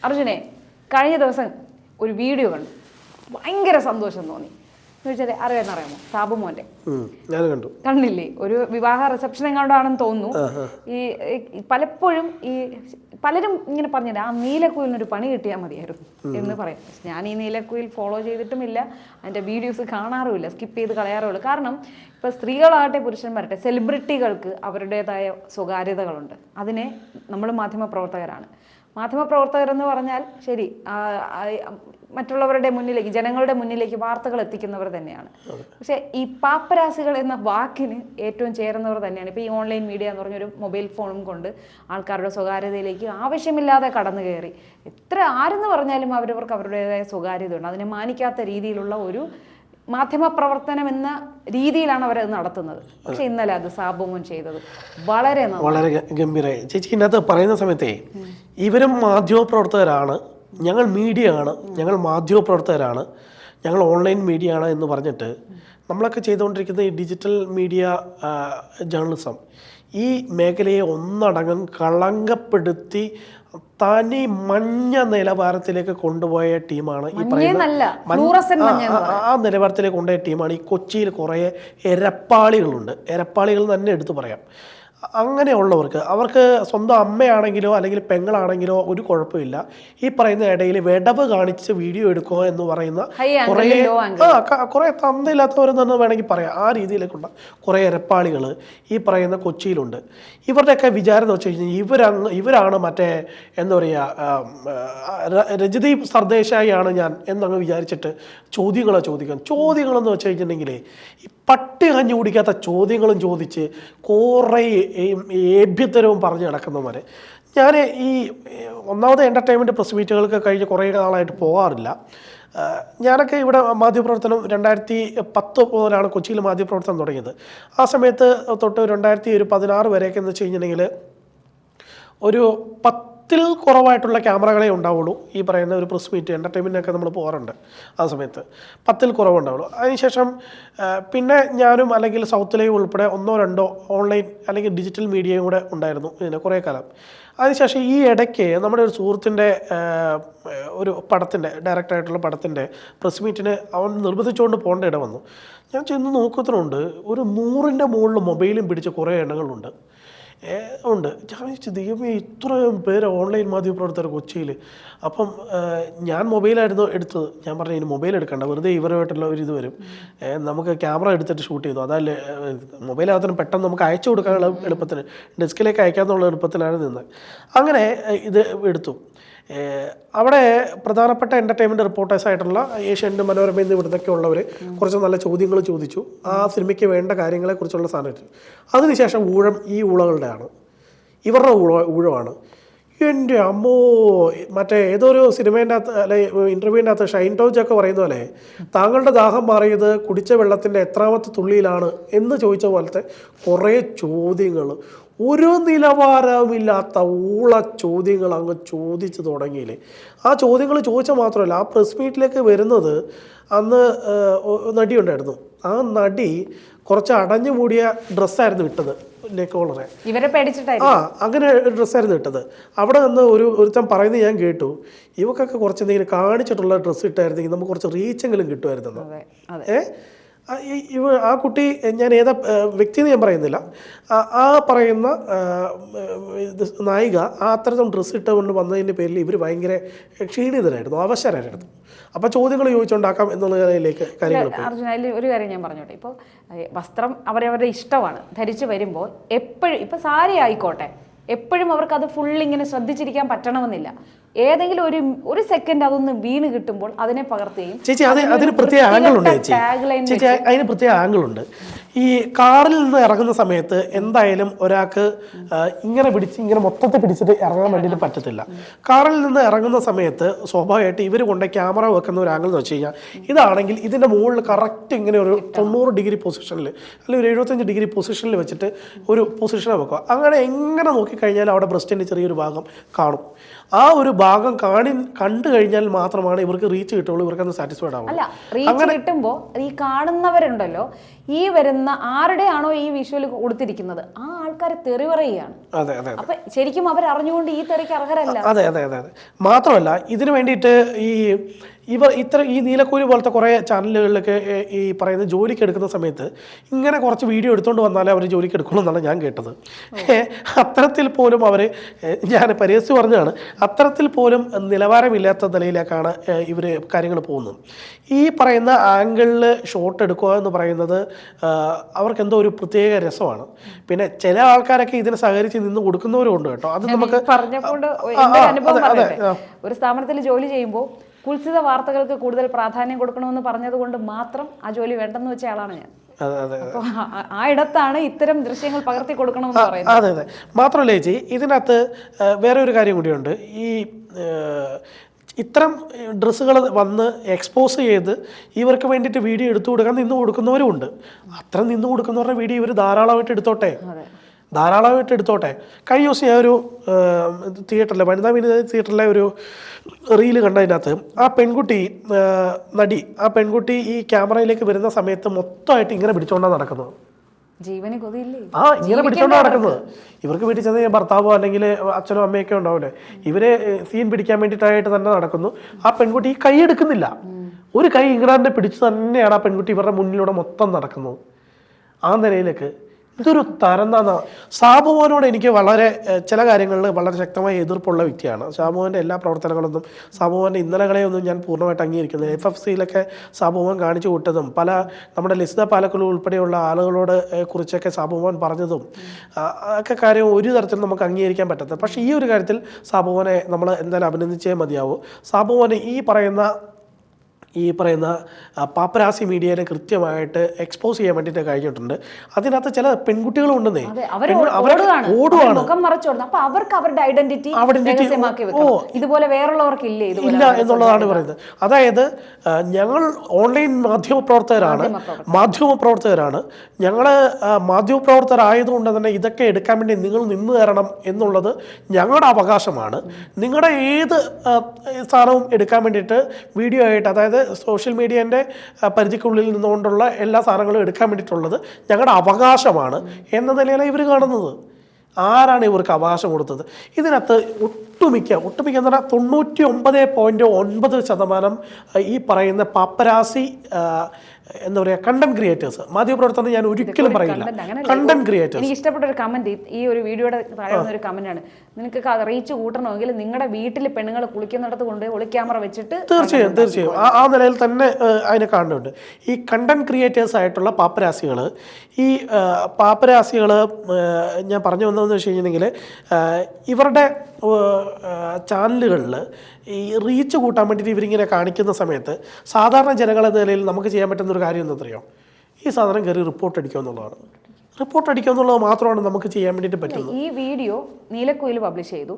അർജുനെ, കഴിഞ്ഞ ദിവസം ഒരു വീഡിയോ കണ്ടു, ഭയങ്കര സന്തോഷം തോന്നി. എന്ന് വെച്ചാൽ അറിയാമോ, സാബുമോന്റെ കണ്ടില്ലേ, ഒരു വിവാഹ റിസപ്ഷൻ എങ്ങാണ്ടാണെന്ന് തോന്നുന്നു. പലപ്പോഴും പലരും ഇങ്ങനെ പറഞ്ഞില്ല, ആ നീലക്കുയിലിനൊരു പണി കിട്ടിയാൽ മതിയായിരുന്നു എന്ന് പറയും. ഞാൻ ഈ നീലക്കുയിൽ ഫോളോ ചെയ്തിട്ടുമില്ല, അതിൻ്റെ വീഡിയോസ് കാണാറുമില്ല, സ്കിപ്പ് ചെയ്ത് കളയാറുള്ളൂ. കാരണം ഇപ്പോൾ സ്ത്രീകളാകട്ടെ പുരുഷന്മാരട്ടെ, സെലിബ്രിറ്റികൾക്ക് അവരുടേതായ സ്വകാര്യതകളുണ്ട്. അതിനെ നമ്മൾ മാധ്യമപ്രവർത്തകരാണ്. മാധ്യമപ്രവർത്തകരെന്ന് പറഞ്ഞാൽ ശരി, മറ്റുള്ളവരുടെ മുന്നിലേക്ക്, ജനങ്ങളുടെ മുന്നിലേക്ക് വാർത്തകൾ എത്തിക്കുന്നവർ തന്നെയാണ്. പക്ഷേ ഈ പാപ്പരാസികൾ എന്ന വാക്കിന് ഏറ്റവും ചേരുന്നവർ തന്നെയാണ്. ഇപ്പോൾ ഈ ഓൺലൈൻ മീഡിയ എന്ന് പറഞ്ഞൊരു മൊബൈൽ ഫോണും കൊണ്ട് ആൾക്കാരുടെ സ്വകാര്യതയിലേക്ക് ആവശ്യമില്ലാതെ കടന്നു കയറി, എത്ര ആരെന്ന് പറഞ്ഞാലും അവരവർക്ക് അവരുടേതായ സ്വകാര്യതയുണ്ട്. അതിനെ മാനിക്കാത്ത രീതിയിലുള്ള ഒരു മാധ്യമപ്രവർത്തനം എന്ന രീതിയിലാണ് അവരത് നടത്തുന്നത്. പക്ഷെ ഇന്നലെ അത് സാബുമോൻ ചെയ്തത് വളരെ ഗംഭീരമായി. ചേച്ചി ഇതിനകത്ത് പറയുന്ന സമയത്തേ, ഇവരും മാധ്യമപ്രവർത്തകരാണ്, ഞങ്ങൾ മീഡിയ ആണ്, ഞങ്ങൾ മാധ്യമപ്രവർത്തകരാണ്, ഞങ്ങൾ ഓൺലൈൻ മീഡിയ ആണ് എന്ന് പറഞ്ഞിട്ട് നമ്മളൊക്കെ ചെയ്തുകൊണ്ടിരിക്കുന്ന ഈ ഡിജിറ്റൽ മീഡിയ ജേർണലിസം ഈ മേഖലയെ ഒന്നടങ്കം കളങ്കപ്പെടുത്തി തനി മഞ്ഞ നിലവാരത്തിലേക്ക് കൊണ്ടുപോയ ടീമാണ് ഈ പറയുന്ന. ആ നിലവാരത്തിലേക്ക് കൊണ്ടുപോയ ടീമാണ് ഈ കൊച്ചിയിൽ കുറേ എരപ്പാളികൾ തന്നെ എടുത്തു പറയാം. അങ്ങനെയുള്ളവർക്ക്, അവർക്ക് സ്വന്തം അമ്മയാണെങ്കിലോ അല്ലെങ്കിൽ പെങ്ങളാണെങ്കിലോ ഒരു കുഴപ്പമില്ല. ഈ പറയുന്ന ഇടയിൽ വിടവ് കാണിച്ച് വീഡിയോ എടുക്കുക എന്ന് പറയുന്ന കുറേ തന്തയില്ലാത്തവരെന്ന് വേണമെങ്കിൽ പറയാം. ആ രീതിയിലേക്കുള്ള കുറേ എരപ്പാളികൾ ഈ പറയുന്ന കൊച്ചിയിലുണ്ട്. ഇവരുടെയൊക്കെ വിചാരം എന്ന് വെച്ച് കഴിഞ്ഞാൽ ഇവരാണ് മറ്റേ എന്താ പറയുക, രജദീപ് സർദേശായി ആണ് ഞാൻ എന്നങ്ങ് വിചാരിച്ചിട്ട് ചോദ്യങ്ങളെന്ന് വെച്ച് കഴിഞ്ഞിട്ടുണ്ടെങ്കിൽ ഈ പട്ടി കഞ്ഞു കുടിക്കാത്ത ചോദ്യങ്ങളും ചോദിച്ച് കുറേ ഏഭ്യത്തരവും പറഞ്ഞു നടക്കുന്നവരെ. ഞാൻ ഈ ഒന്നാമത് എൻ്റർടൈൻമെൻറ്റ് പ്രസ് മീറ്റുകൾക്ക് കഴിഞ്ഞ് കുറേ നാളായിട്ട് പോകാറില്ല. ഞാനൊക്കെ ഇവിടെ മാധ്യമപ്രവർത്തനം 2010 മുതലാണ് കൊച്ചിയിൽ മാധ്യമപ്രവർത്തനം തുടങ്ങിയത്. ആ സമയത്ത് തൊട്ട് 2016 വരെയൊക്കെ എന്ന് വെച്ച് കഴിഞ്ഞിട്ടുണ്ടെങ്കിൽ ഒരു 10ൽ കുറവായിട്ടുള്ള ക്യാമറകളെ ഉണ്ടാവുള്ളൂ. ഈ പറയുന്ന ഒരു പ്രസ് മീറ്റ് എൻ്റർടൈൻമെൻറ്റിനൊക്കെ നമ്മൾ പോകാറുണ്ട്. ആ സമയത്ത് 10ൽ കുറവുണ്ടാവുള്ളൂ. അതിനുശേഷം പിന്നെ ഞാനും അല്ലെങ്കിൽ സൗത്തിലെയും ഉൾപ്പെടെ 1-2 ഓൺലൈൻ അല്ലെങ്കിൽ ഡിജിറ്റൽ മീഡിയയും കൂടെ ഉണ്ടായിരുന്നു ഇതിന് കുറേ കാലം. അതിനുശേഷം ഈ ഇടയ്ക്ക് നമ്മുടെ ഒരു സുഹൃത്തിൻ്റെ ഒരു പടത്തിൻ്റെ ഡയറക്റ്റായിട്ടുള്ള പടത്തിൻ്റെ പ്രസ് മീറ്റിന് അവൻ നിർബന്ധിച്ചുകൊണ്ട് പോകേണ്ട ഇട വന്നു. ഞാൻ ചെന്ന് നോക്കത്തിനുണ്ട് ഒരു 100ൻ്റെ മുകളിൽ മൊബൈലും പിടിച്ച കുറേ എണ്ണങ്ങളുണ്ട്. ഞാൻ വിളിച്ചു, ദൈവമേ, ഇത്രയും പേര് ഓൺലൈൻ മാധ്യമപ്രവർത്തകർ കൊച്ചിയിൽ. അപ്പം ഞാൻ മൊബൈലായിരുന്നു എടുത്തത്. ഞാൻ പറഞ്ഞു, ഇനി മൊബൈൽ എടുക്കണ്ട, വെറുതെ ഇവരുമായിട്ടുള്ള ഒരു ഇത് വരും, നമുക്ക് ക്യാമറ എടുത്തിട്ട് ഷൂട്ട് ചെയ്തു. അതല്ലേ മൊബൈലകത്തിന് പെട്ടെന്ന് നമുക്ക് അയച്ചു കൊടുക്കാനുള്ള എളുപ്പത്തിന്, ഡെസ്കിലേക്ക് അയക്കാമെന്നുള്ള എളുപ്പത്തിലാണ് നിന്നത്. അങ്ങനെ ഇത് എടുത്തു. അവിടെ പ്രധാനപ്പെട്ട എൻ്റർടൈൻമെൻറ്റ് റിപ്പോർട്ടേഴ്സായിട്ടുള്ള ഏഷ്യാനെറ്റ്, മനോരമ എന്നിവിടുന്നൊക്കെ ഉള്ളവർ കുറച്ച് നല്ല ചോദ്യങ്ങൾ ചോദിച്ചു. ആ സിനിമയ്ക്ക് വേണ്ട കാര്യങ്ങളെക്കുറിച്ചുള്ള സാധനം. അതിനുശേഷം ഈ ഊളകളുടെയാണ്, ഇവരുടെ ഊഴമാണ്. എൻ്റെ അമ്മോ, മറ്റേ ഏതൊരു സിനിമേൻ്റെ അകത്ത് അല്ലെ ഇൻ്റർവ്യൂവിൻ്റെ അകത്ത് ഷൈൻ ടോജൊക്കെ പറയുന്ന പോലെ താങ്കളുടെ ദാഹം മാറിയത് കുടിച്ച വെള്ളത്തിൻ്റെ എത്രാമത്തെ തുള്ളിയിലാണ് എന്ന് ചോദിച്ച പോലത്തെ കുറേ ചോദ്യങ്ങൾ, ഒരു നിലവാരമില്ലാത്ത ഊള ചോദ്യങ്ങൾ അങ്ങ് ചോദിച്ചു തുടങ്ങിയില്ലേ. ആ ചോദ്യങ്ങൾ ചോദിച്ചാൽ മാത്രമല്ല, ആ പ്രസ് മീറ്റിലേക്ക് വരുന്നത് അന്ന് നടിയുണ്ടായിരുന്നു. ആ നടി കുറച്ച് അടഞ്ഞു മൂടിയ ഡ്രസ്സായിരുന്നു ഇട്ടത്, നെക്കോളറെ. അങ്ങനെ ഒരു ഡ്രസ്സായിരുന്നു ഇട്ടത്. അവിടെ നിന്ന് ഒരുത്തൻ പറയുന്നത് ഞാൻ കേട്ടു, ഇവക്കൊക്കെ കുറച്ച് എന്തെങ്കിലും കാണിച്ചിട്ടുള്ള ഡ്രസ്സ് ഇട്ടായിരുന്നെങ്കിൽ നമുക്ക് കുറച്ച് റീച്ചെങ്കിലും കിട്ടുമായിരുന്നു. ആ കുട്ടി, ഞാൻ ഏതാ വ്യക്തിയെന്ന് ഞാൻ പറയുന്നില്ല, ആ പറയുന്ന നായിക അത്തരത്തിൽ ഡ്രസ്സ് ഇട്ടുകൊണ്ട് വന്നതിൻ്റെ പേരിൽ ഇവർ ഭയങ്കര ക്ഷീണിതരായിരുന്നു, അവശരായിരുന്നു. അപ്പോൾ ചോദ്യങ്ങൾ ചോദിച്ചുണ്ടാക്കാം എന്നുള്ളതിലേക്ക് കാര്യങ്ങൾ. അർജുന, അതിൽ ഒരു കാര്യം ഞാൻ പറഞ്ഞോട്ടെ. ഇപ്പോൾ വസ്ത്രം അവരവരുടെ ഇഷ്ടമാണ്, ധരിച്ചു വരുമ്പോൾ എപ്പോഴും, ഇപ്പോൾ സാരി ആയിക്കോട്ടെ, എപ്പോഴും അവർക്ക് അത് ഫുള്ളിങ്ങനെ ശ്രദ്ധിച്ചിരിക്കാൻ പറ്റണമെന്നില്ല. ഏതെങ്കിലും ഒരു സെക്കൻഡ് അതൊന്ന് വീണ് കിട്ടുമ്പോൾ അതിനെ പകർത്തുകയും. ചേച്ചി, അതിന് പ്രത്യേക ആംഗിളുണ്ട്. ചേച്ചി, അതിന് പ്രത്യേക ആംഗിളുണ്ട്. ഈ കാറിൽ നിന്ന് ഇറങ്ങുന്ന സമയത്ത് എന്തായാലും ഒരാൾക്ക് ഇങ്ങനെ മൊത്തത്തിൽ പിടിച്ചിട്ട് ഇറങ്ങാൻ വേണ്ടിയിട്ട് പറ്റത്തില്ല. കാറിൽ നിന്ന് ഇറങ്ങുന്ന സമയത്ത് സ്വാഭാവികമായിട്ട് ഇവർ കൊണ്ട് ക്യാമറ വെക്കുന്ന ഒരു ആംഗിൾ എന്ന് വെച്ച് കഴിഞ്ഞാൽ ഇതാണെങ്കിൽ ഇതിൻ്റെ മുകളിൽ കറക്റ്റ് ഇങ്ങനെ ഒരു 90 ഡിഗ്രി പൊസിഷനിൽ അല്ലെങ്കിൽ ഒരു 75 ഡിഗ്രി പൊസിഷനിൽ വെച്ചിട്ട് ഒരു പൊസിഷനെ വെക്കുക. അങ്ങനെ എങ്ങനെ നോക്കിക്കഴിഞ്ഞാൽ അവിടെ ബ്രസ്റ്റിൻ്റെ ചെറിയൊരു ഭാഗം കാണും. ആ ഒരു ഭാഗം കണ്ടു കഴിഞ്ഞാൽ മാത്രമാണ് ഇവർക്ക് റീച്ച് കിട്ടുള്ളൂ, ഇവർക്കത് സാറ്റിസ്ഫൈഡ് ആവും. അല്ല, റീച്ച് കിട്ടുമ്പോൾ ഈ കാണുന്നവരുണ്ടല്ലോ, ഈ വരുന്ന ആരുടെയാണോ ഈ വിഷ്വൽ കൊടുത്തിരിക്കുന്നത് ആ ആൾക്കാരെ തെറി പറയുകയാണ്. അതെ അതെ. അപ്പൊ ശരിക്കും അവർ അറിഞ്ഞുകൊണ്ട് ഈ തെറിക്ക് അർഹരല്ല. അതെ അതെ അതെ അതെ. മാത്രമല്ല ഇതിനു വേണ്ടിയിട്ട് ഈ നീലക്കുയിൽ പോലത്തെ കുറേ ചാനലുകളിലൊക്കെ ഈ പറയുന്ന ജോലിക്ക് എടുക്കുന്ന സമയത്ത് ഇങ്ങനെ കുറച്ച് വീഡിയോ എടുത്തുകൊണ്ട് വന്നാലേ അവർ ജോലിക്ക് എടുക്കുള്ളൂ എന്നാണ് ഞാൻ കേട്ടത്. അത്തരത്തിൽ പോലും അവർ, ഞാൻ പരിഹസിച്ച് പറഞ്ഞതാണ്, അത്തരത്തിൽ പോലും നിലവാരമില്ലാത്ത നിലയിലേക്കാണ് ഇവർ കാര്യങ്ങൾ പോകുന്നത്. ഈ പറയുന്ന ആംഗിളിൽ ഷോട്ട് എടുക്കുക എന്ന് പറയുന്നത് അവർക്കെന്തോ ഒരു പ്രത്യേക രസമാണ്. പിന്നെ ചില ആൾക്കാരൊക്കെ ഇതിനെ സഹകരിച്ച് നിന്ന് കൊടുക്കുന്നവരും ഉണ്ട് കേട്ടോ. അത് നമുക്ക് പറഞ്ഞുകൊണ്ട് ഒരു സ്ഥാപനത്തിൽ ജോലി ചെയ്യുമ്പോൾ കുൽസിത വാർത്തകൾക്ക് കൂടുതൽ പ്രാധാന്യം കൊടുക്കണമെന്ന് പറഞ്ഞത് കൊണ്ട് മാത്രം ആ ജോലി വേണ്ടെന്ന് വെച്ച ആളാണ് ഞാൻ. അപ്പോൾ ആ ഇടത്താണ് ഇത്തരം ദൃശ്യങ്ങൾ പകർത്തി കൊടുക്കണമെന്ന് പറയുന്നത്. അതെ അതെ. മാത്രമല്ല ചേച്ചി, ഇതിനകത്ത് വേറെ ഒരു കാര്യം കൂടിയുണ്ട്. ഈ ഇത്തരം ഡ്രസ്സുകൾ വന്ന് എക്സ്പോസ് ചെയ്ത് ഇവർക്ക് വേണ്ടിയിട്ട് വീഡിയോ എടുത്തു കൊടുക്കാൻ നിന്ന് കൊടുക്കുന്നവരും ഉണ്ട്. അത്ര നിന്ന് കൊടുക്കുന്നവരുടെ വീഡിയോ ഇവർ ധാരാളമായിട്ട് എടുത്തോട്ടെ. കഴിഞ്ഞ ദിവസം ഞാൻ ഒരു തിയേറ്ററിലെ വനിതാ വിനോദ തിയേറ്ററിലെ ഒരു റീല് കണ്ടതിനകത്ത് ആ പെൺകുട്ടി ആ പെൺകുട്ടി ഈ ക്യാമറയിലേക്ക് വരുന്ന സമയത്ത് മൊത്തമായിട്ട് ഇങ്ങനെ പിടിച്ചോണ്ടാണ് നടക്കുന്നത്. ജീവന് കൊതിയില്ലേ? ഇങ്ങനെ പിടിച്ചോണ്ടാണ് നടക്കുന്നത്. ഇവർക്ക് വീട്ടിൽ ചെന്ന് ഭർത്താവോ അല്ലെങ്കിൽ അച്ഛനോ അമ്മയൊക്കെ ഉണ്ടാവില്ലേ, ഇവരെ സീൻ പിടിക്കാൻ വേണ്ടിയിട്ടായിട്ട് തന്നെ നടക്കുന്നു. ആ പെൺകുട്ടി ഈ കൈ എടുക്കുന്നില്ല, ഒരു കൈ ഇങ്ങനെ തന്നെ പിടിച്ച് തന്നെയാണ് ആ പെൺകുട്ടി ഇവരുടെ മുന്നിലൂടെ മൊത്തം നടക്കുന്നത്. ആ നിലയിലേക്ക് ഇതൊരു തരംതാന്ന. സാബുമോനോട് എനിക്ക് വളരെ ചില കാര്യങ്ങളിൽ വളരെ ശക്തമായ എതിർപ്പുള്ള വ്യക്തിയാണ്. സാബുമോൻ്റെ എല്ലാ പ്രവർത്തനങ്ങളൊന്നും, സാബുമോൻ്റെ ഇന്നലകളെയൊന്നും ഞാൻ പൂർണ്ണമായിട്ട് അംഗീകരിക്കുന്നത്. FFCയിലൊക്കെ സാബുമോൻ കാണിച്ചു വിട്ടതും നമ്മുടെ ലിസിത പാലക്കുളു ഉൾപ്പെടെയുള്ള ആളുകളോട് കുറിച്ചൊക്കെ സാബുമോൻ പറഞ്ഞതും ഒക്കെ കാര്യം ഒരു തരത്തിലും നമുക്ക് അംഗീകരിക്കാൻ പറ്റത്തില്ല. പക്ഷേ ഈ ഒരു കാര്യത്തിൽ സാബുമോനെ നമ്മൾ എന്തായാലും അഭിനന്ദിച്ചേ മതിയാവൂ. സാബുമോനെ ഈ പറയുന്ന പാപ്പരാസി മീഡിയയെ കൃത്യമായിട്ട് എക്സ്പോസ് ചെയ്യാൻ വേണ്ടിയിട്ട് കഴിഞ്ഞിട്ടുണ്ട്. അതിനകത്ത് ചില പെൺകുട്ടികളും ഉണ്ടെന്നേ, ഓടുവാണ്, അവർക്ക് അവരുടെ ഐഡന്റിറ്റി ഇതുപോലെ വേറുള്ളവർക്ക് ഇല്ല എന്നുള്ളതാണ് പറയുന്നത്. അതായത് ഞങ്ങൾ ഓൺലൈൻ മാധ്യമപ്രവർത്തകരാണ്, ഞങ്ങൾ മാധ്യമപ്രവർത്തകരായതുകൊണ്ട് തന്നെ ഇതൊക്കെ എടുക്കാൻ വേണ്ടി നിങ്ങൾ നിന്ന് തരണം എന്നുള്ളത് ഞങ്ങളുടെ അവകാശമാണ്. നിങ്ങളുടെ ഏത് സാധനവും എടുക്കാൻ വേണ്ടിയിട്ട് വീഡിയോ ആയിട്ട്, അതായത് സോഷ്യൽ മീഡിയൻ്റെ പരിധിക്കുള്ളിൽ നിന്നുകൊണ്ടുള്ള എല്ലാ സാധനങ്ങളും എടുക്കാൻ വേണ്ടിയിട്ടുള്ളത് ഞങ്ങളുടെ അവകാശമാണ് എന്ന നിലയിലാണ് ഇവർ കാണുന്നത്. ആരാണ് ഇവർക്ക് അവകാശം കൊടുത്തത്? ഇതിനകത്ത് ഒട്ടുമിക്ക എന്ന് പറഞ്ഞാൽ 99.9% ഈ പറയുന്ന പാപ്പരാസി എന്താ പറയുക, കണ്ടന്റ് ക്രിയേറ്റേഴ്സ്, മാധ്യമപ്രവർത്തനം ഞാൻ ഒരിക്കലും പറയില്ല, കണ്ടന്റ് ക്രിയേറ്റേഴ്സ്. എനിക്ക് ഇഷ്ടപ്പെട്ട ഒരു കമന്റ് ഈ ഒരു വീഡിയോയുടെ താഴെ വന്ന ഒരു കമന്റ് ആണ്, നിങ്ങൾക്ക് റീച്ച് കൂട്ടണമെങ്കിൽ നിങ്ങളുടെ വീട്ടിൽ പെണ്ണുങ്ങൾ കുളിക്കുന്നിടത്ത് കൊണ്ട് ഒളി ക്യാമറ വെച്ചിട്ട്. തീർച്ചയായും ആ നിലയിൽ തന്നെ അതിനെ കാണുന്നുണ്ട്. ഈ കണ്ടന്റ് ക്രിയേറ്റേഴ്സ് ആയിട്ടുള്ള പാപ്പരാസികൾ ഞാൻ പറഞ്ഞു വന്നതെന്ന് വെച്ച് കഴിഞ്ഞിട്ടുണ്ടെങ്കിൽ ഇവരുടെ ചാനലുകളിൽ ഈ റീച്ച് കൂട്ടാൻ വേണ്ടിയിട്ട് ഇവരിങ്ങനെ കാണിക്കുന്ന സമയത്ത് സാധാരണ ജനങ്ങളെന്ന നിലയിൽ നമുക്ക് ചെയ്യാൻ പറ്റുന്നൊരു കാര്യം എന്താണെന്നറിയോ? ഈ സാധനം കയറി റിപ്പോർട്ട് അടിക്കുക എന്നുള്ളതാണ്. റിപ്പോർട്ട് അടിക്കുക എന്നുള്ളത് മാത്രമാണ് നമുക്ക് ചെയ്യാൻ വേണ്ടിയിട്ട് പറ്റുന്നത്. ഈ വീഡിയോ നീലക്കുയിൽ പബ്ലിഷ് ചെയ്തു.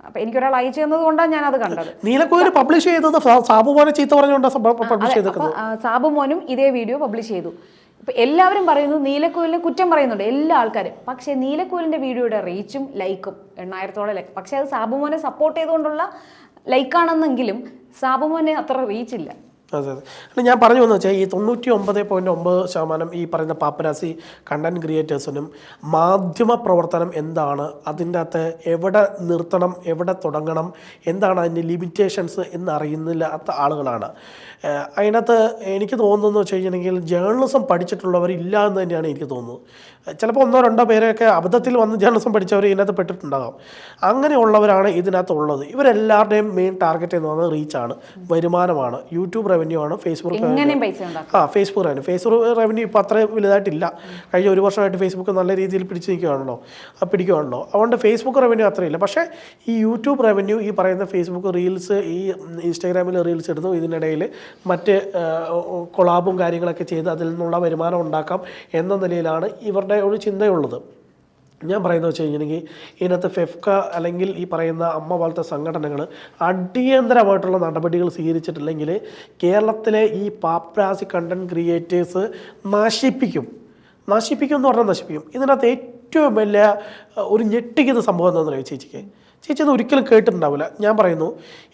അപ്പൊ എനിക്കൊരാൾ അയച്ചു തന്നത് കൊണ്ടാണ് ഞാൻ അത് കണ്ടത്. നീലക്കുയിൽ പബ്ലിഷ് ചെയ്തത് സാബുമോനെ ചീത്ത പറഞ്ഞുകൊണ്ടാണ് പബ്ലിഷ് ചെയ്തത്. സാബുമോനും ഇതേ വീഡിയോ പബ്ലിഷ് ചെയ്തു. ഇപ്പം എല്ലാവരും പറയുന്നു നീലക്കുയിലിനെ കുറ്റം പറയുന്നുണ്ട് എല്ലാ ആൾക്കാരും. പക്ഷേ നീലക്കുയിലിൻ്റെ വീഡിയോയുടെ റീച്ചും ലൈക്കും 8,000-ഓളം ലൈക്ക്. പക്ഷേ അത് സാബുമോനെ സപ്പോർട്ട് ചെയ്തുകൊണ്ടുള്ള ലൈക്കാണെന്നെങ്കിലും സാബുമോനെ അത്ര റീച്ചില്ല. അതെ അതെ. അല്ല, ഞാൻ പറഞ്ഞു വന്നു വെച്ചാൽ ഈ 99.9% ഈ പറയുന്ന പാപ്പരാസി കണ്ടന്റ് ക്രിയേറ്റേഴ്സിനും മാധ്യമ പ്രവർത്തനം എന്താണ്, അതിൻ്റെ അകത്ത് എവിടെ നിർത്തണം, എവിടെ തുടങ്ങണം, എന്താണ് അതിൻ്റെ ലിമിറ്റേഷൻസ് എന്നറിയുന്നില്ലാത്ത ആളുകളാണ്. അതിനകത്ത് എനിക്ക് തോന്നുന്നു വെച്ച് കഴിഞ്ഞിട്ടുണ്ടെങ്കിൽ ജേർണലിസം പഠിച്ചിട്ടുള്ളവരില്ല എന്ന് തന്നെയാണ് എനിക്ക് തോന്നുന്നത്. ചിലപ്പോൾ 1-2 പേരെയൊക്കെ അബദ്ധത്തിൽ വന്ന് ജേർണലിസം പഠിച്ചവർ ഇതിനകത്ത് പെട്ടിട്ടുണ്ടാകാം. അങ്ങനെയുള്ളവരാണ് ഇതിനകത്തുള്ളത്. ഇവരെല്ലാവരുടെയും മെയിൻ ടാർഗറ്റ് എന്ന് പറയുന്നത് റീച്ചാണ്, വരുമാനമാണ്, യൂട്യൂബ് റവന്യൂ ആണ്, ഫേസ്ബുക്ക് റവന്യൂ ഇപ്പോൾ അത്ര വലുതായിട്ടില്ല. കഴിഞ്ഞ 1 വർഷമായിട്ട് ഫേസ്ബുക്ക് നല്ല രീതിയിൽ പിടിക്കുവാണല്ലോ. അതുകൊണ്ട് ഫേസ്ബുക്ക് റവന്യൂ അത്രയില്ല. പക്ഷേ ഈ യൂട്യൂബ് റവന്യൂ, ഈ പറയുന്ന ഫേസ്ബുക്ക് റീൽസ്, ഈ ഇൻസ്റ്റാഗ്രാമിൽ റീൽസ് ഇടുന്നു, ഇതിനിടയിൽ മറ്റ് കൊളാബും കാര്യങ്ങളൊക്കെ ചെയ്ത് അതിൽ നിന്നുള്ള വരുമാനം ഉണ്ടാക്കാം എന്ന നിലയിലാണ് ഇവരുടെ ഒരു ചിന്തയുള്ളത്. ഞാൻ പറയുന്നത് വെച്ച് കഴിഞ്ഞിട്ടുണ്ടെങ്കിൽ ഇതിനകത്ത് ഫെഫ്ക അല്ലെങ്കിൽ ഈ പറയുന്ന അമ്മ പോലത്തെ സംഘടനകൾ അടിയന്തരമായിട്ടുള്ള നടപടികൾ സ്വീകരിച്ചിട്ടില്ലെങ്കിൽ കേരളത്തിലെ ഈ പാപ്പരാസി കണ്ടന്റ് ക്രിയേറ്റേഴ്സ് നശിപ്പിക്കും എന്ന് പറഞ്ഞാൽ നശിപ്പിക്കും. ഇതിനകത്ത് ഏറ്റവും വലിയ ഒരു ഞെട്ടിക്കുന്ന സംഭവം എന്താണെന്ന് അറിയാം ചേച്ചിക്ക്? ചേച്ചി അത് ഒരിക്കലും കേട്ടിട്ടുണ്ടാവില്ല. ഞാൻ പറയുന്നു,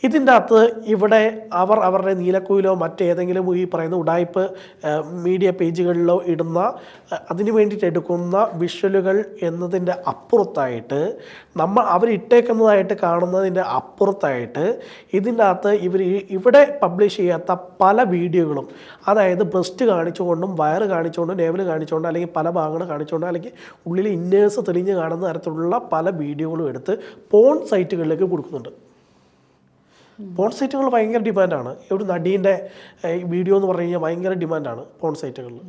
ഇതിൻ്റെ അകത്ത് ഇവിടെ അവരുടെ നീലക്കുയിലോ മറ്റേതെങ്കിലും ഈ പറയുന്ന ഉഡായിപ്പ് മീഡിയ പേജുകളിലോ ഇടുന്ന അതിന് വേണ്ടിയിട്ട് എടുക്കുന്ന വിഷ്വലുകൾ എന്നതിൻ്റെ അപ്പുറത്തായിട്ട് അവരിട്ടേക്കുന്നതായിട്ട് കാണുന്നതിൻ്റെ അപ്പുറത്തായിട്ട് ഇതിൻ്റെ അകത്ത് ഇവിടെ പബ്ലിഷ് ചെയ്യാത്ത പല വീഡിയോകളും, അതായത് ബ്രസ്റ്റ് കാണിച്ചുകൊണ്ടും വയറ് കാണിച്ചുകൊണ്ടും നേവൽ കാണിച്ചുകൊണ്ടും അല്ലെങ്കിൽ പല ഭാഗങ്ങൾ കാണിച്ചുകൊണ്ടും അല്ലെങ്കിൽ ഉള്ളിൽ ഇന്നേഴ്സ് തെളിഞ്ഞ് കാണുന്ന തരത്തിലുള്ള പല വീഡിയോകളും എടുത്ത് പോൺ സൈറ്റുകളിലേക്ക് കൊടുക്കുന്നുണ്ട്. പോൺ സൈറ്റുകൾ ഭയങ്കര ഡിമാൻഡാണ്. ഒരു നടീൻ്റെ വീഡിയോ എന്ന് പറഞ്ഞു കഴിഞ്ഞാൽ ഭയങ്കര ഡിമാൻഡാണ് പോൺ സൈറ്റുകളിൽ.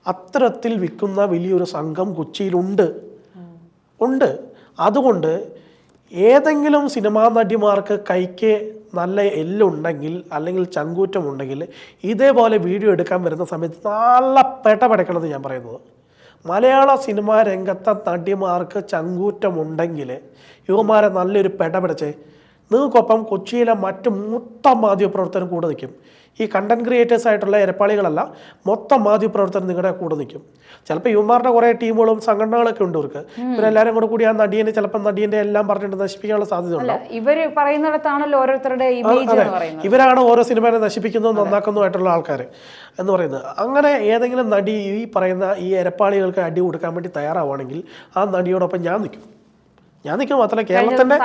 അത്തരത്തിൽ വിൽക്കുന്ന വലിയൊരു സംഘം കൊച്ചിയിലുണ്ട്. അതുകൊണ്ട് ഏതെങ്കിലും സിനിമാ നടിമാർക്ക് കൈക്ക് നല്ല എല്ലുണ്ടെങ്കിൽ അല്ലെങ്കിൽ ചങ്കൂറ്റമുണ്ടെങ്കിൽ ഇതേപോലെ വീഡിയോ എടുക്കാൻ വരുന്ന സമയത്ത് നല്ല പെടപെടക്കണമെന്ന് ഞാൻ പറയുന്നത്. മലയാള സിനിമാ രംഗത്തെ നടിമാർക്ക് ചങ്കൂറ്റമുണ്ടെങ്കിൽ യുവമാരെ നല്ലൊരു പെടപെടച്ചേ. നിങ്ങൾക്കൊപ്പം കൊച്ചിയിലെ മറ്റ് മൊത്തം മാധ്യമപ്രവർത്തനം കൂടെ നിൽക്കും. ഈ കണ്ടന്റ് ക്രിയേറ്റേഴ്സ് ആയിട്ടുള്ള ഇരപ്പാളികളല്ല, മൊത്തം മാധ്യമപ്രവർത്തനം നിങ്ങളുടെ കൂടെ നിൽക്കും. ചിലപ്പോൾ യുവമാരുടെ കുറേ ടീമുകളും സംഘടനകളൊക്കെ ഉണ്ട് ഇവർക്ക്. ഇവരെല്ലാവരും കൂടി ആ നടിയെ ചിലപ്പോൾ നടിയൻ്റെ എല്ലാം പറഞ്ഞിട്ട് നശിപ്പിക്കാനുള്ള സാധ്യത ഉണ്ട്. ഇവർ പറയുന്നിടത്താണല്ലോ ഓരോരുത്തരുടെ ഇവരാണ് ഓരോ സിനിമയെ നശിപ്പിക്കുന്നതും നന്നാക്കുന്നതുമായിട്ടുള്ള ആൾക്കാർ എന്ന് പറയുന്നത്. അങ്ങനെ ഏതെങ്കിലും നടി ഈ പറയുന്ന ഈ ഇരപ്പാളികൾക്ക് അടി കൊടുക്കാൻ വേണ്ടി തയ്യാറാവുകയാണെങ്കിൽ ആ നടിയോടൊപ്പം ഞാൻ നിൽക്കും മാത്രമല്ല കേരളത്തിന്റെ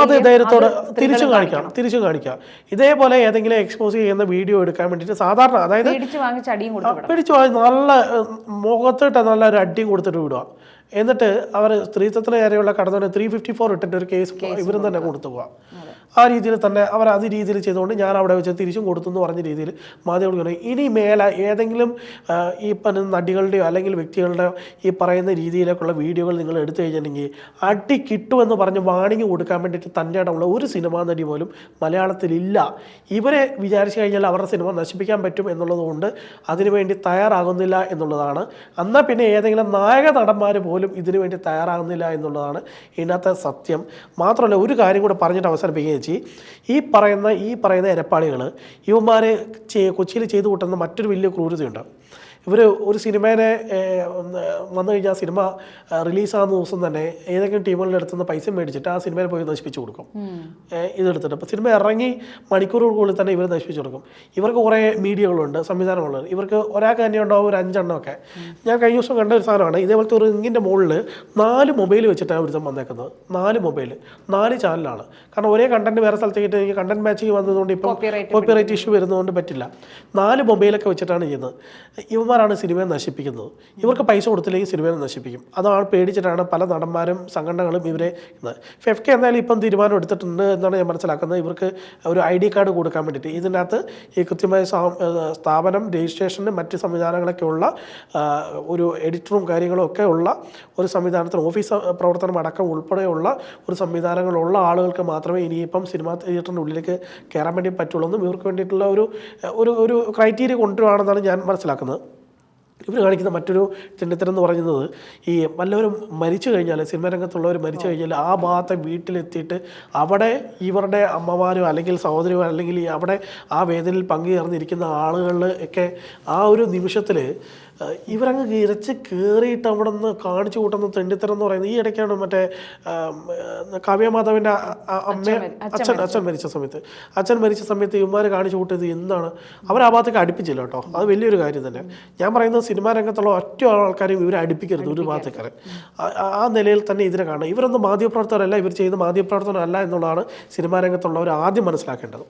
അതേ ധൈര്യത്തോടെ തിരിച്ചും കാണിക്കാം. ഇതേപോലെ ഏതെങ്കിലും എക്സ്പോസ് ചെയ്യുന്ന വീഡിയോ എടുക്കാൻ വേണ്ടിയിട്ട് സാധാരണ, അതായത് പിടിച്ചു നല്ല മുഖത്തിട്ട് നല്ല ഒരു അടിയും കൊടുത്തിട്ട് വിടുക. എന്നിട്ട് അവർ സ്ത്രീത്വത്തിന് നേരെയുള്ള കടന്നവന് 354 ഇട്ടിട്ട് ഒരു കേസ് ഇവരും തന്നെ കൊടുത്തു പോവാം. ആ രീതിയിൽ തന്നെ അവർ അത് രീതിയിൽ ചെയ്തുകൊണ്ട് ഞാൻ അവിടെ വെച്ച് തിരിച്ചും കൊടുത്തു എന്ന് പറഞ്ഞ രീതിയിൽ മാധ്യമങ്ങൾ ഇനി മേലെ ഏതെങ്കിലും ഈ നടികളുടെയോ അല്ലെങ്കിൽ വ്യക്തികളുടെയോ ഈ പറയുന്ന രീതിയിലേക്കുള്ള വീഡിയോകൾ നിങ്ങൾ എടുത്തു കഴിഞ്ഞിട്ടുണ്ടെങ്കിൽ അടി കിട്ടുമെന്ന് പറഞ്ഞ് വാണിംഗ് കൊടുക്കാൻ വേണ്ടിയിട്ട് തൻ്റെ ഇടമുള്ള ഒരു സിനിമാ നടി പോലും മലയാളത്തിലില്ല. ഇവരെ വിചാരിച്ചു കഴിഞ്ഞാൽ അവരുടെ സിനിമ നശിപ്പിക്കാൻ പറ്റും എന്നുള്ളതുകൊണ്ട് അതിനുവേണ്ടി തയ്യാറാകുന്നില്ല എന്നുള്ളതാണ്. എന്നാൽ പിന്നെ ഏതെങ്കിലും നായക നടന്മാർ പോലും ഇതിനു വേണ്ടി തയ്യാറാകുന്നില്ല എന്നുള്ളതാണ് ഇതിനകത്തെ സത്യം. മാത്രമല്ല ഒരു കാര്യം കൂടെ പറഞ്ഞിട്ട് അവസാനിപ്പിക്കുകയും ഈ പറയുന്ന ഇരപ്പാളികൾ ഇവന്മാരെ കൊച്ചിയിൽ ചെയ്തു കൂട്ടുന്ന മറ്റൊരു വലിയ ക്രൂരതയുണ്ട്. ഇവർ ഒരു സിനിമേനെ വന്നു കഴിഞ്ഞാൽ സിനിമ റിലീസാകുന്ന ദിവസം തന്നെ ഏതെങ്കിലും ടീമുകളുടെ അടുത്തുനിന്ന് പൈസ മേടിച്ചിട്ട് ആ സിനിമയെ പോയി നശിപ്പിച്ചു കൊടുക്കും. ഇതെടുത്തിട്ട് അപ്പോൾ സിനിമ ഇറങ്ങി മണിക്കൂറുകൾക്കുള്ളിൽ തന്നെ ഇവർ നശിപ്പിച്ചു കൊടുക്കും. ഇവർക്ക് കുറേ മീഡിയകളുണ്ട്, സംവിധാനങ്ങളുണ്ട്. ഇവർക്ക് ഒരാൾക്ക് തന്നെ ഉണ്ടാവും ഒരു 5 എണ്ണമൊക്കെ. ഞാൻ കഴിഞ്ഞ ദിവസം കണ്ട ഒരു സാധനമാണ്. ഇതേപോലത്തെ ഒരു റിങ്ങിൻ്റെ മുകളിൽ 4 മൊബൈൽ വെച്ചിട്ടാണ് ഒരുത്തം വന്നേക്കുന്നത്. 4 മൊബൈൽ 4 ചാനലാണ്. കാരണം ഒരേ കണ്ടന്റ് വേറെ സ്ഥലത്തേക്ക് എനിക്ക് കണ്ടന്റ് മാച്ചിങ് വന്നതുകൊണ്ട് ഇപ്പം കോപ്പിറൈറ്റ് ഇഷ്യൂ വരുന്നതുകൊണ്ട് പറ്റില്ല. 4 മൊബൈലൊക്കെ വെച്ചിട്ടാണ് ചെയ്യുന്നത്. ഇവന്മാരാണ് സിനിമയെ നശിപ്പിക്കുന്നത്. ഇവർക്ക് പൈസ കൊടുത്തില്ലെങ്കിൽ സിനിമയെ നശിപ്പിക്കും. അതാണ് പേടിച്ചിട്ടാണ് പല നടന്മാരും സംഘടനകളും ഇവരെ FK എന്തായാലും ഇപ്പം തീരുമാനം എടുത്തിട്ടുണ്ട് എന്നാണ് ഞാൻ മനസ്സിലാക്കുന്നത്. ഇവർക്ക് ഒരു ID കാർഡ് കൊടുക്കാൻ വേണ്ടിയിട്ട് ഇതിനകത്ത് ഈ കൃത്യമായ സ്ഥാപനം രജിസ്ട്രേഷനും മറ്റ് സംവിധാനങ്ങളൊക്കെ ഉള്ള ഒരു എഡിറ്ററും കാര്യങ്ങളും ഒക്കെ ഉള്ള ഒരു സംവിധാനത്തിന് ഓഫീസ് പ്രവർത്തനം അടക്കം ഉൾപ്പെടെയുള്ള ഒരു സംവിധാനങ്ങളുള്ള ആളുകൾക്ക് മാത്രമേ ഇനിയിപ്പം സിനിമാ തിയേറ്ററിൻ്റെ ഉള്ളിലേക്ക് കയറാൻ വേണ്ടി പറ്റുള്ളൂ എന്നും ഇവർക്ക് വേണ്ടിയിട്ടുള്ള ഒരു ക്രൈറ്റീരിയ കൊണ്ടുവരുവാണെന്നാണ് ഞാൻ മനസ്സിലാക്കുന്നത്. ഇവർ കാണിക്കുന്ന മറ്റൊരു ചെണ്ടിത്തരം എന്ന് പറയുന്നത് ഈ വല്ലവരും മരിച്ചു കഴിഞ്ഞാൽ, സിനിമാ രംഗത്തുള്ളവർ മരിച്ചു കഴിഞ്ഞാൽ ആ ഭാഗത്തെ വീട്ടിലെത്തിയിട്ട് അവിടെ ഇവരുടെ അമ്മമാരോ അല്ലെങ്കിൽ സഹോദരിയോ അല്ലെങ്കിൽ അവിടെ ആ വേദനയിൽ പങ്കുചേർന്നിരിക്കുന്ന ആളുകളിൽ ഒക്കെ ആ ഒരു നിമിഷത്തിൽ ഇവരങ്ങ് ഇരച്ച് കയറിയിട്ട് അവിടെ നിന്ന് കാണിച്ചു കൂട്ടുന്ന തെണ്ടിത്തരം എന്ന് പറയുന്നത്. ഈ ഇടയ്ക്കാണ് മറ്റേ കാവ്യമാധവൻ്റെ അച്ഛൻ മരിച്ച സമയത്ത് ഇവന്മാർ കാണിച്ചു കൂട്ടിയത് എന്താണ്? അവർ ആ ഭാഗത്തേക്ക് അടുപ്പിച്ചില്ല കേട്ടോ. അത് വലിയൊരു കാര്യം തന്നെ. ഞാൻ പറയുന്നത് സിനിമാ രംഗത്തുള്ള ഒറ്റ ആൾക്കാരെയും ഇവരെ അടുപ്പിക്കരുത് ഒരു ഭാഗത്തേക്കാരെ. ആ നിലയിൽ തന്നെ ഇതിനെ കാണണം. ഇവരൊന്നും മാധ്യമപ്രവർത്തകരല്ല, ഇവർ ചെയ്യുന്ന മാധ്യമപ്രവർത്തനമല്ല എന്നുള്ളതാണ് സിനിമാ രംഗത്തുള്ളവർ ആദ്യം മനസ്സിലാക്കേണ്ടത്.